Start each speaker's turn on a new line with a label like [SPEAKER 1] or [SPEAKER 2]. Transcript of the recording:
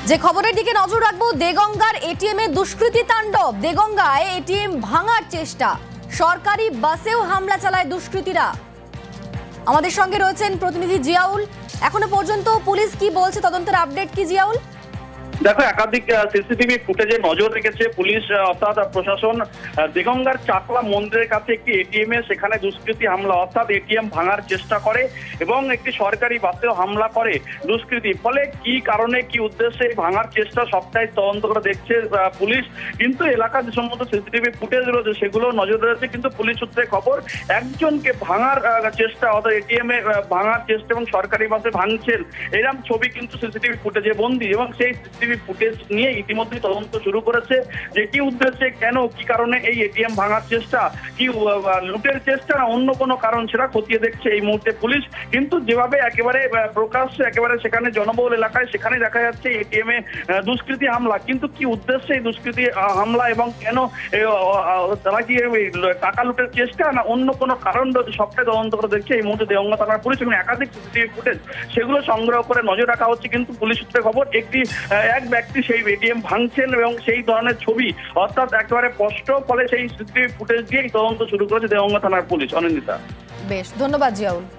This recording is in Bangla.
[SPEAKER 1] যে খবরের দিকে নজর রাখবো, দেগঙ্গার এটিএম এ দুষ্কৃতী তাণ্ডব। দেগঙ্গায় এটিএম ভাঙার চেষ্টা, সরকারি বাসেও হামলা চালায় দুষ্কৃতীরা। আমাদের সঙ্গে রয়েছেন প্রতিনিধি জিয়াউল। এখনো পর্যন্ত পুলিশ কি বলছে, তদন্তের আপডেট কি জিয়াউল?
[SPEAKER 2] দেখো, একাধিক সিসিটিভি ফুটেজে নজর রেখেছে পুলিশ অর্থাৎ প্রশাসন। দেগঙ্গার চাকলা মন্দিরের কাছে একটি এটিএম এ সেখানে দুষ্কৃতী হামলা অর্থাৎ এটিএম ভাঙার চেষ্টা করে এবং একটি সরকারি বাসেও হামলা করে দুষ্কৃতী। ফলে কি কারণে কি উদ্দেশ্যে ভাঙার চেষ্টা সবটাই তদন্ত করে দেখছে পুলিশ। কিন্তু এলাকার যে সমস্ত সিসিটিভি ফুটেজ রয়েছে সেগুলো নজর রয়েছে, কিন্তু পুলিশ সূত্রে খবর একজনকে ভাঙার চেষ্টা অর্থাৎ এটিএম এ ভাঙার চেষ্টা এবং সরকারি বাসে ভাঙছেন এরকম ছবি কিন্তু সিসিটিভি ফুটেজে বন্দী। এবং সেই ফুটেজ নিয়ে ইতিমধ্যে তদন্ত শুরু করেছে যে কি উদ্দেশ্যে, কেন, কি কারণে এই এটিএম ভাঙার চেষ্টা, কি লুটের চেষ্টা না অন্য কোনো কারণ, সেটা খতিয়ে দেখছে এই মুহূর্তে পুলিশ। কিন্তু যেভাবে একেবারে প্রকাশ্যে একেবারে সেখানে জনবহুল এলাকায় সেখানে দেখা যাচ্ছে এটিএম এ দুষ্কৃতী হামলা, কিন্তু কি উদ্দেশ্যে এই দুষ্কৃতী হামলা এবং কেন তারা কি টাকা লুটের চেষ্টা না অন্য কোনো কারণ রয়েছে, সবটাই তদন্ত করে দেখছে এই মুহূর্তে দেগঙ্গা থানার পুলিশ। এবং একাধিক সিসিটিভি ফুটেজ সেগুলো সংগ্রহ করে নজর রাখা হচ্ছে, কিন্তু পুলিশ সূত্রে খবর এক ব্যক্তি সেই এটিএম ভাঙছেন এবং সেই ধরনের ছবি অর্থাৎ একেবারে স্পষ্ট। ফলে সেই সিসিটিভি ফুটেজ দিয়ে তদন্ত শুরু করেছে দেগঙ্গা থানার পুলিশ। অনিন্দিতা,
[SPEAKER 1] বেশ, ধন্যবাদ জিয়াউল।